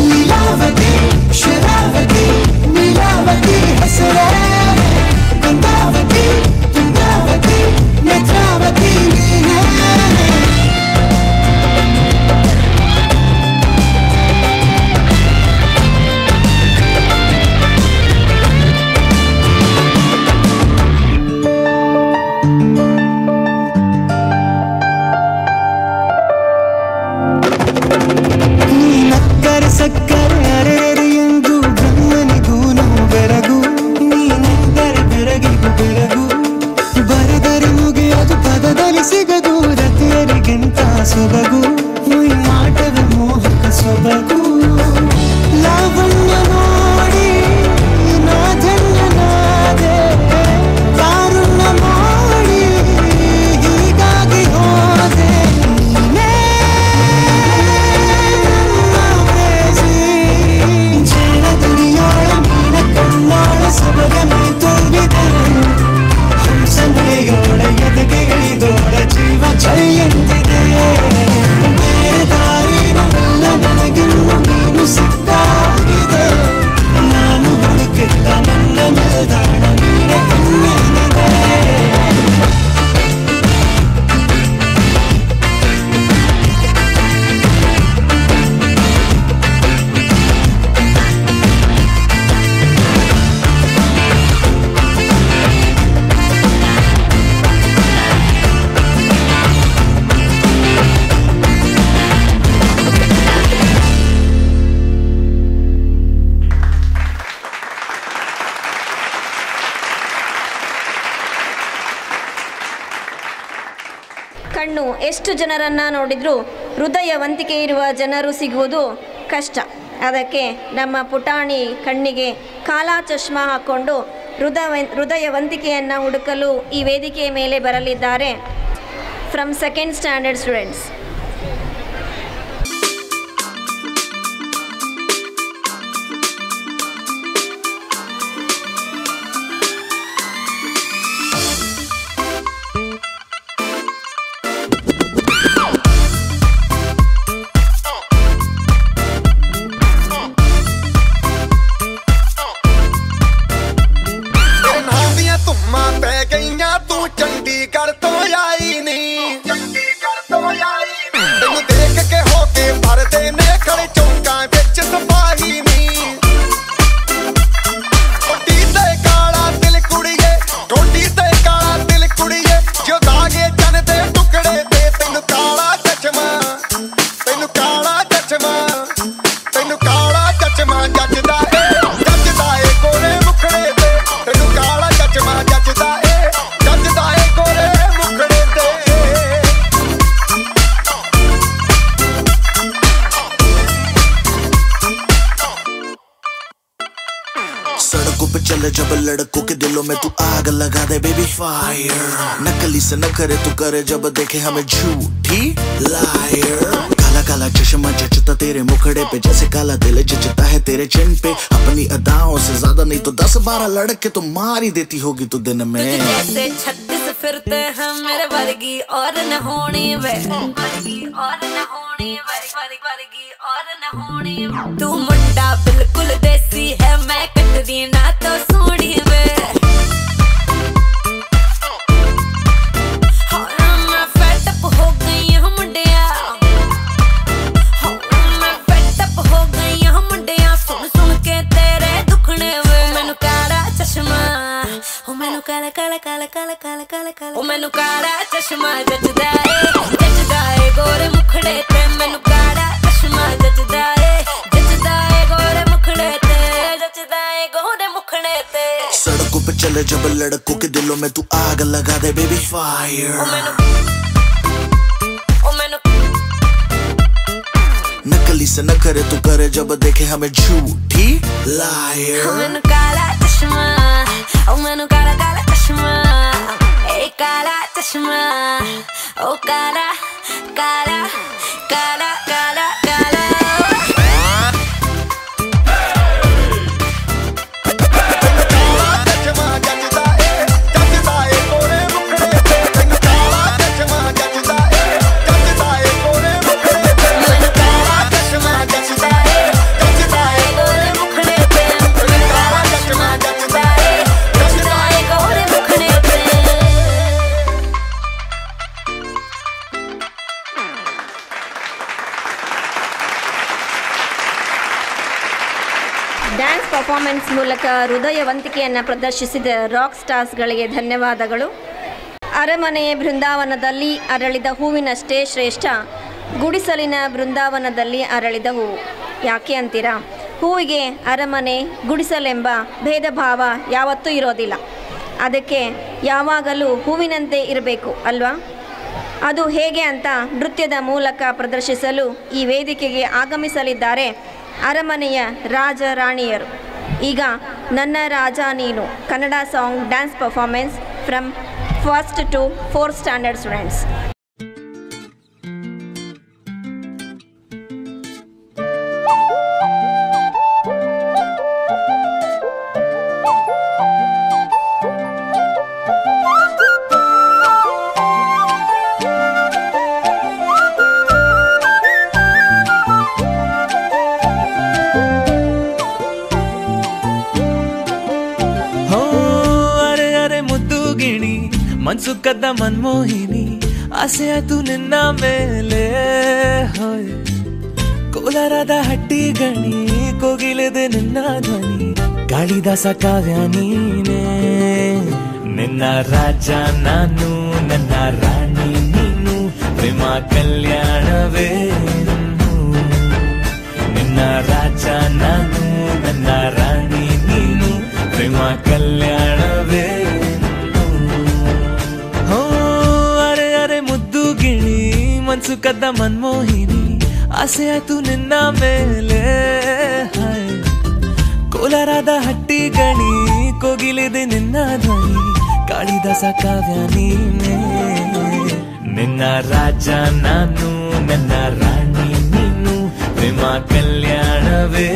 ಲೀಲಾವತಿ ಶರಾವತಿ ನೀಲಾವತಿ ಹೆಸರೇ ಗಂಗಾವತಿ ತುಂಗಾವತಿ ನೇತ್ರಾವತಿ ನೀನೇ ನೀನಕ್ಕರೆ ಸಕ್ಕರೆ ಅರೆರೆ ಎಂದು ಬ್ರಹ್ಮನಿಗೂ ಬೆರಗು ನೀ ಎಷ್ಟು ಜನರನ್ನು ನೋಡಿದರೂ ಹೃದಯವಂತಿಕೆ ಇರುವ ಜನರು ಸಿಗುವುದು ಕಷ್ಟ. ಅದಕ್ಕೆ ನಮ್ಮ ಪುಟಾಣಿ ಕಣ್ಣಿಗೆ ಕಾಲಾ ಚಶ್ಮಾ ಹಾಕ್ಕೊಂಡು ಹೃದಯವಂತಿಕೆಯನ್ನು ಹುಡುಕಲು ಈ ವೇದಿಕೆಯ ಮೇಲೆ ಬರಲಿದ್ದಾರೆ ಫ್ರಮ್ ಸೆಕೆಂಡ್ ಸ್ಟ್ಯಾಂಡರ್ಡ್ ಸ್ಟೂಡೆಂಟ್ಸ್. जब लड़कों के दिलों में तू आग लगा दे बेबी फायर, नकली से न करे तू करे जब देखे हमें झूठी लायर। काला काला चश्मा जचता तेरे मुखड़े पे जैसे काला दिल जचता है तेरे चिन पे। अपनी अदाओं से ज्यादा नहीं तो 10-12 लड़के तो मार ही देती होगी तू दिन में। जैसे 36 फिरते हैं मेरे वर्गी और न होनी वे, वर्गी और न होनी वे, वर्गी और न होनी वे। तू मुंडा बिल्कुल देसी है, मैं कटरीना तो सोनी वे। मैं फेड अप हो गई हूँ मुंडिया, मैं फेड अप हो गई हूँ मुंडिया। सुन सुन के तेरे दुखने वे। मैनू काला चश्मा, ओ मैनू काला काला काला काला काला काला काला, ओ मैनू काला चश्मा जचदा है गोरे मुखड़े ते। मैनू काला चश्मा जचदा है गोरे मुखड़े ते, जचदा है गोरे मुखड़े ते। सड़कों पे चले जब लड़कों के दिलों में तू आग लगा दे बेबी फायर। नकली से न करे तू करे जब देखे हमें झूठी लायर। मैनू काला चश्मा, ओ मैनू काला काला चश्मा, ए काला चश्मा, ओ काला काला काला काला काला। ಡ್ಯಾನ್ಸ್ ಪರ್ಫಾರ್ಮೆನ್ಸ್ ಮೂಲಕ ಹೃದಯವಂತಿಕೆಯನ್ನು ಪ್ರದರ್ಶಿಸಿದ ರಾಕ್ ಸ್ಟಾರ್ಸ್ಗಳಿಗೆ ಧನ್ಯವಾದಗಳು. ಅರಮನೆಯ ಬೃಂದಾವನದಲ್ಲಿ ಅರಳಿದ ಹೂವಿನಷ್ಟೇ ಶ್ರೇಷ್ಠ ಗುಡಿಸಲಿನ ಬೃಂದಾವನದಲ್ಲಿ ಅರಳಿದ ಹೂವು. ಯಾಕೆ ಅಂತೀರಾ? ಹೂವಿಗೆ ಅರಮನೆ ಗುಡಿಸಲೆಂಬ ಭೇದ ಭಾವ ಯಾವತ್ತೂ ಇರೋದಿಲ್ಲ. ಅದಕ್ಕೆ ಯಾವಾಗಲೂ ಹೂವಿನಂತೆ ಇರಬೇಕು ಅಲ್ವಾ? ಅದು ಹೇಗೆ ಅಂತ ನೃತ್ಯದ ಮೂಲಕ ಪ್ರದರ್ಶಿಸಲು ಈ ವೇದಿಕೆಗೆ ಆಗಮಿಸಲಿದ್ದಾರೆ ಅರಮನೆಯ ರಾಜ ರಾಣಿಯರು. ಈಗ ನನ್ನ ರಾಜ ನೀನು Kannada song dance performance from 1st to 4th standard students. ಮನ್ಸುಕದ್ದ ಮನ್ಮೋಹಿನಿ ಆಸೆ ಆಯ್ತು ನಿನ್ನ ಮೇಲೆ. ಹೋಯ್ ಕೋಲಾರದ ಹಟ್ಟಿ ಗಣಿ ಕೋಗಿಲೆದೆ ನಿನ್ನ ಧ್ವನಿ, ಗಾಳಿದಾಸ ಕಾವ್ಯ ನೀನೇ. ನಿನ್ನ ರಾಜ ನಾನು, ನನ್ನ ರಾಣಿ ನೀನು, ಪ್ರೇಮ ಕಲ್ಯಾಣವೇ. ನಿನ್ನ ರಾಜ ನಾನು, ನನ್ನ ರಾಣಿ ನೀನು, ಪ್ರೇಮ ಕಲ್ಯಾಣವೇ. ಕದ್ದ ಮನ್ಮೋಹಿನಿ ಆಸೆ ಆಯ್ತು ನಿನ್ನ ಮೇಲೆ. ಕೋಲಾರದ ಹಟ್ಟಿ ಗಣಿ ಕೋಗಿಲಿದೆ ನಿನ್ನ ಧ್ವನಿ, ಕಾಳಿದಾಸ ಕಾವ್ಯ ನೀನೇ. ನಿನ್ನ ರಾಜ ನಾನು, ನನ್ನ ರಾಣಿ ನೀನು, ಪ್ರೇಮ ಕಲ್ಯಾಣವೇ.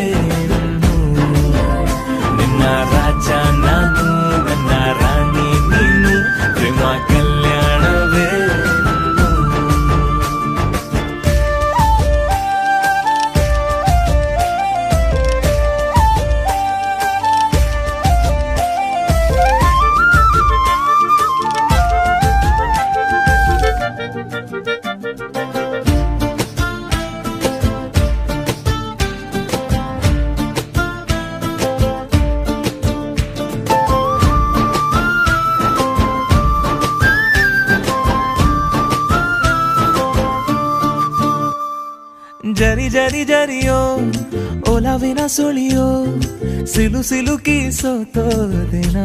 ನಿನ್ನ ರಾಜ ನಾನು, ನನ್ನ ರಾಣಿ ನೀನು, ಪ್ರೇಮ ಕಲ್ಯಾಣವೇ. ಜರಿ ಜರಿ ಜರಿಯೋ ಓಲಾವಿನ ಸುಳಿಯೋ, ಸಿಲು ಸಿಲುಕಿ ಸೋತೋದಿನ.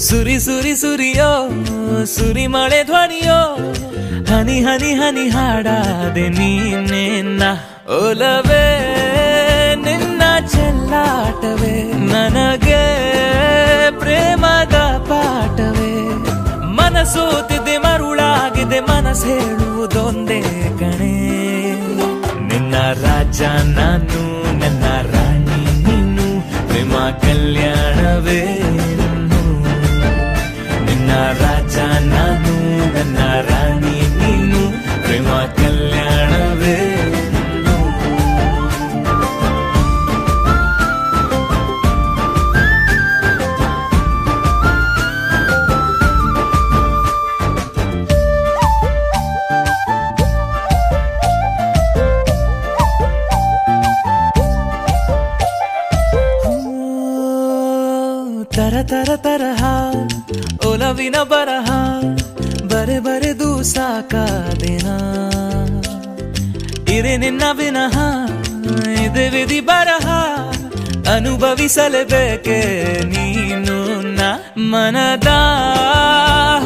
ಸುರಿ ಸುರಿ ಸುರಿಯೋ ಸುರಿ ಮಳೆ ಧ್ವನಿಯೋ, ಹನಿ ಹನಿ ಹನಿ ಹಾಡಾದೆ ನೀನೇನ. ಓಲವೇ ನಿನ್ನ ಚೆಲ್ಲಾಟವೇ, ನನಗೆ ಪ್ರೇಮದ ಪಾಠವೇ. ಮನಸೋತಿದೆ ಮರುಳಾಗಿದೆ, ಮನಸ್ಸು ಹೇಳುವುದೊಂದೇ ಕಣೆ. ನಿನ್ನ ರಾಜ ನಾನು, ನನ್ನ ರಾಣಿ ನೀನು, ಪ್ರೇಮ ಕಲ್ಯಾಣವೇ. ನಿನ್ನ ರಾಜ ನಾನು, ನನ್ನ ರಾಣಿ ನೀನು, ಪ್ರೇಮ ಕಲ್ಯಾಣವೇ. ತರ ತರ ತರಹ ಒಲವಿನ ಬರಹ, ಬರೆ ಬರೆದು ಸಾಕಾದೇನ. ಇರೆ ನಿನ್ನ ವಿನಃ ಇದೆ ವಿಧಿ ಬರಹ, ಅನುಭವಿಸಲೇಬೇಕೆ ನೀನು. ಮನದ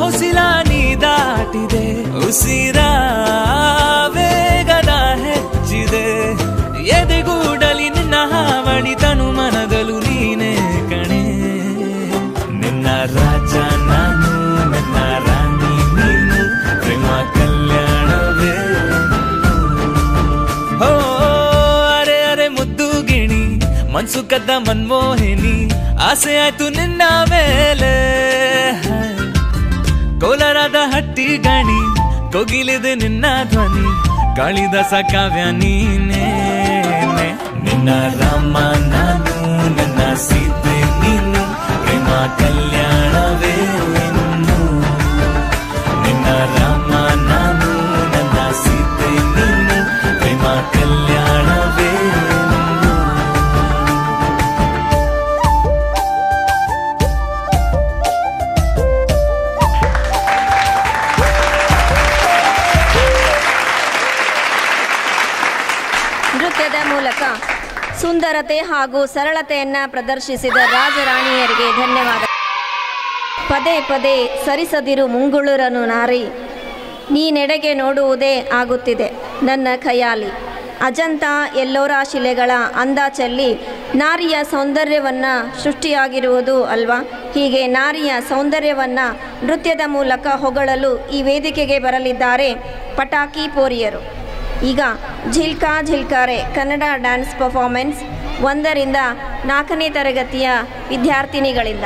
ಹೊಸಿಲ ನೀ ದಾಟಿದೆ, ಉಸಿರ ವೇಗದ ಹೆಚ್ಚಿದೆ. ಎದೆಗೂಡಲಿ ನಿನ್ನ ಹಾವಳಿ, ತನು ಮನದಲು ನೀನೇ ಕಣೆ. ನಿನ್ನ ರಾಜ ನಾನು, ನನ್ನ ರಾಣಿ ನೀನು, ಪ್ರೇಮ ಕಲ್ಯಾಣವೇ. ಹೋ ಅರೆ ಅರೆ ಮುದ್ದು ಗಿಣಿ, ಮನ್ಸು ಕದ್ದ ಮನ್ಮೋಹಿನಿ, ಆಸೆ ಆಯ್ತು ನಿನ್ನ ಮೇಲೆ. ಕೋಲಾರದ ಹಟ್ಟಿ ಗಣಿ ಕೋಗಿಲಿದೆ ನಿನ್ನ ಧ್ವನಿ, ಕಾಳಿದಾಸ ಕಾವ್ಯ ನೀನೇ. ನಿನ್ನ ರಾಮ ನಾನು, ನನ್ನ ಸೀತೆ ನೀನು, ಪ್ರೇಮ ಕಲ್ಯಾಣವೇ. ನಿನ್ನ ರಾಮ ನಾನು, ನನ್ನ ಸೀತೆ ನೀನು, ಪ್ರೇಮ ಕಲ್ಯಾಣವೇ. ನೃತ್ಯದ ಮೂಲಕ ಸುಂದರತೆ ಹಾಗೂ ಸರಳತೆಯನ್ನು ಪ್ರದರ್ಶಿಸಿದ ರಾಜರಾಣಿಯರಿಗೆ ಧನ್ಯವಾದ. ಪದೇ ಪದೇ ಸರಿಸದಿರು ಮುಂಗುಳುರನು ನಾರಿ, ನೀನೆಡೆಗೆ ನೋಡುವುದೇ ಆಗುತ್ತಿದೆ ನನ್ನ ಖಯಾಲಿ. ಅಜಂತ ಎಲ್ಲೋರಾ ಶಿಲೆಗಳ ಅಂದ ಚೆಲ್ಲಿ ನಾರಿಯ ಸೌಂದರ್ಯವನ್ನು ಸೃಷ್ಟಿಯಾಗಿರುವುದು ಅಲ್ವಾ. ಹೀಗೆ ನಾರಿಯ ಸೌಂದರ್ಯವನ್ನು ನೃತ್ಯದ ಮೂಲಕ ಹೊಗಳಲು ಈ ವೇದಿಕೆಗೆ ಬರಲಿದ್ದಾರೆ ಪಟಾಕಿ ಪೋರಿಯರು. ಈಗ ಝಿಲ್ಕಾ ಝಿಲ್ಕಾರೆ ಕನ್ನಡ ಡ್ಯಾನ್ಸ್ ಪರ್ಫಾರ್ಮೆನ್ಸ್ 1ರಿಂದ 4ನೇ ತರಗತಿಯ ವಿದ್ಯಾರ್ಥಿನಿಗಳಿಂದ.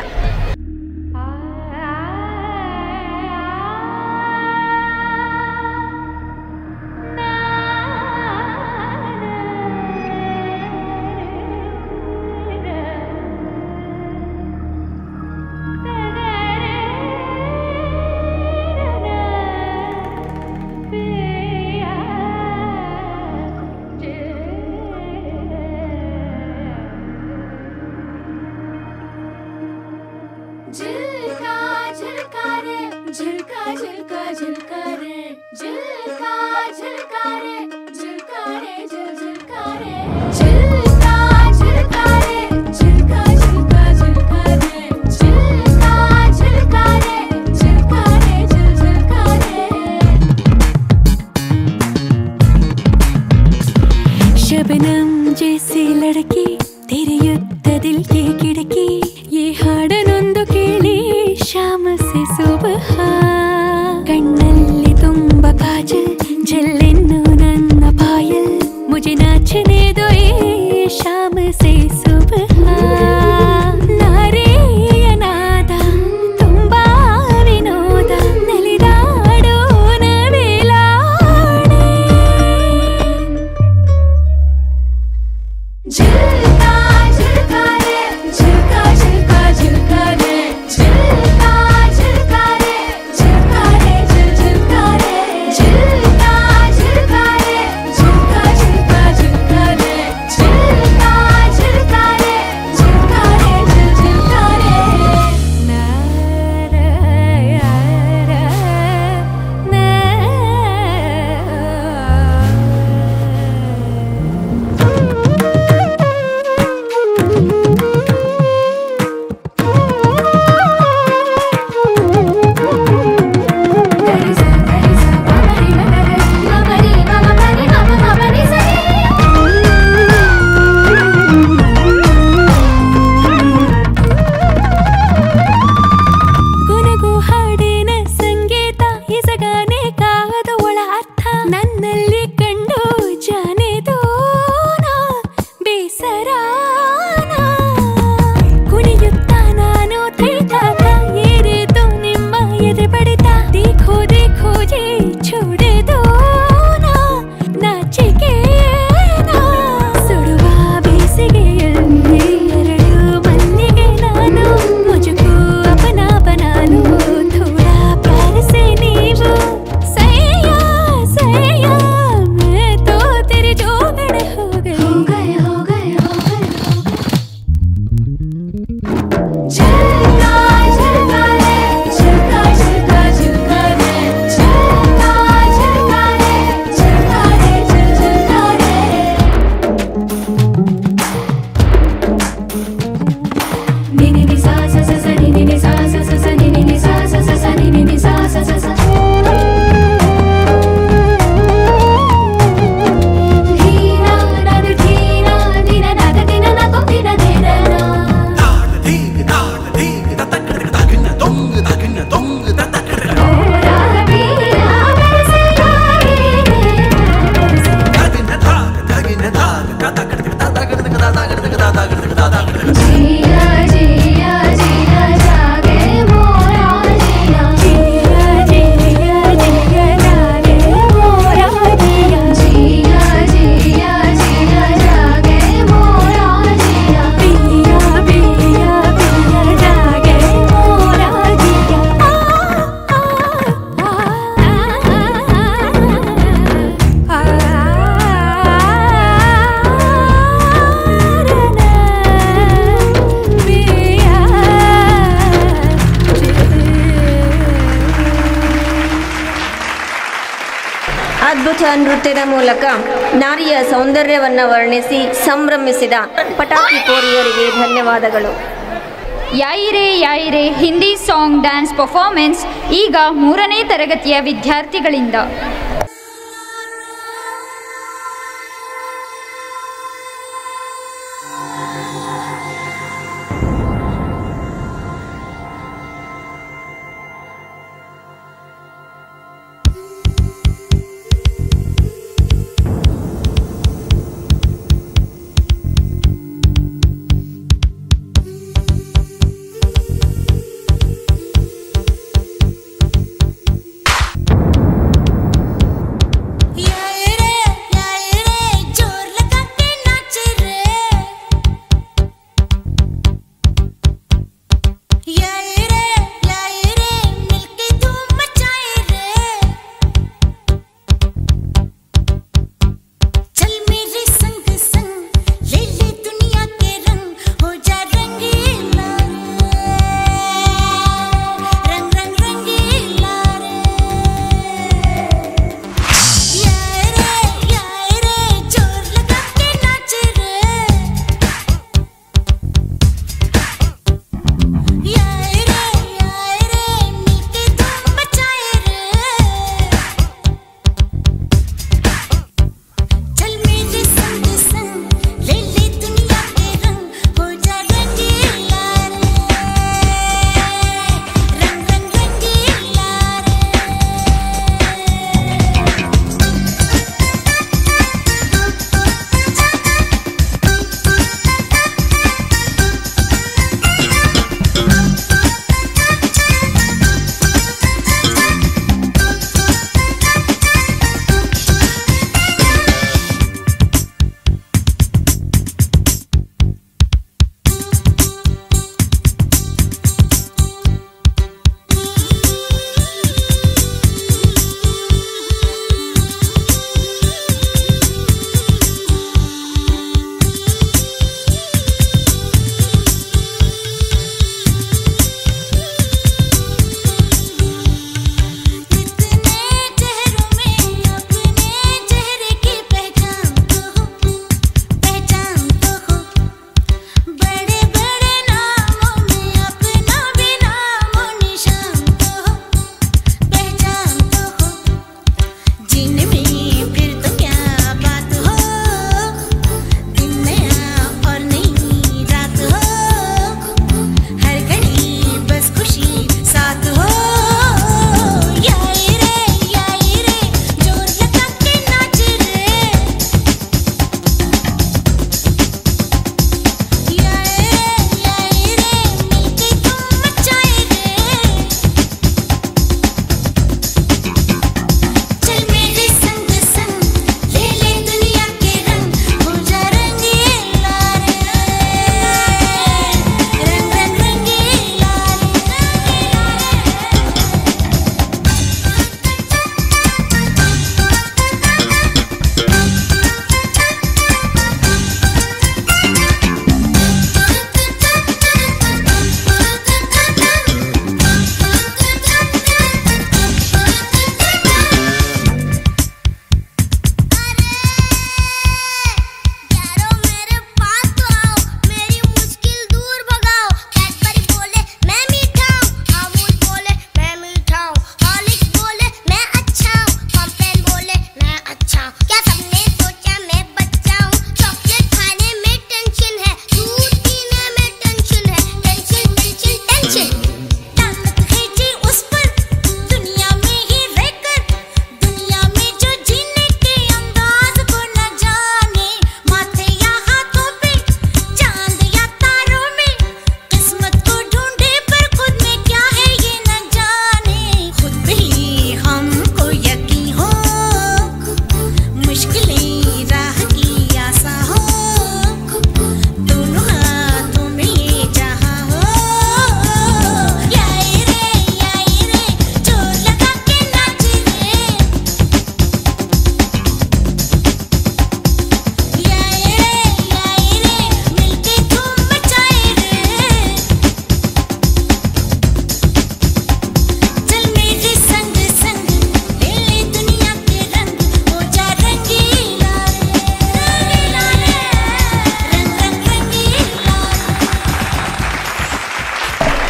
शबनम जैसी लड़की ತೆರೆಯುತ್ತ ದಿಲ್ ಕೆ ಕಿಡಕಿ ಈ ಹಾಡನೊಂದು ಕೇಳಿ ಶಾಮ ಸೆ ಸುಬಹ ಕಣ್ಣಲ್ಲಿ ತುಂಬ ಕಾಜಲ್ ಜಲ್ಲೆನ್ನು ನನ್ನ ಪಾಯಲ್ ಮುಜೆ ನಾಚನೆ ದೋ ಏ ಶಾಮ ಸೆ ಸುಬಹ ನಾರೆಯ ನಾದ ತುಂಬಾ ವಿನೋದ ನಲಿದಾಡೋ ನವೇಲಾಡೆ ಅದ್ಭುತ ನೃತ್ಯದ ಮೂಲಕ ನಾರಿಯ ಸೌಂದರ್ಯವನ್ನು ವರ್ಣಿಸಿ ಸಂಭ್ರಮಿಸಿದ ಪಟಾಕಿ ಕೋರಿಯರಿಗೆ ಧನ್ಯವಾದಗಳು. ಯಾಯಿರೇ ಯಾಯಿರೇ ಹಿಂದಿ ಸಾಂಗ್ ಡ್ಯಾನ್ಸ್ ಪರ್ಫಾರ್ಮೆನ್ಸ್ ಈಗ 3ನೇ ತರಗತಿಯ ವಿದ್ಯಾರ್ಥಿಗಳಿಂದ.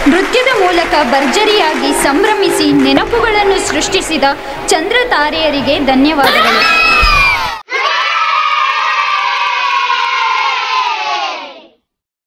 ನೃತ್ಯದ ಮೂಲಕ ಭರ್ಜರಿಯಾಗಿ ಸಂಭ್ರಮಿಸಿ ನೆನಪುಗಳನ್ನು ಸೃಷ್ಟಿಸಿದ ಚಂದ್ರ ತಾರೆಯರಿಗೆ ಧನ್ಯವಾದಗಳು.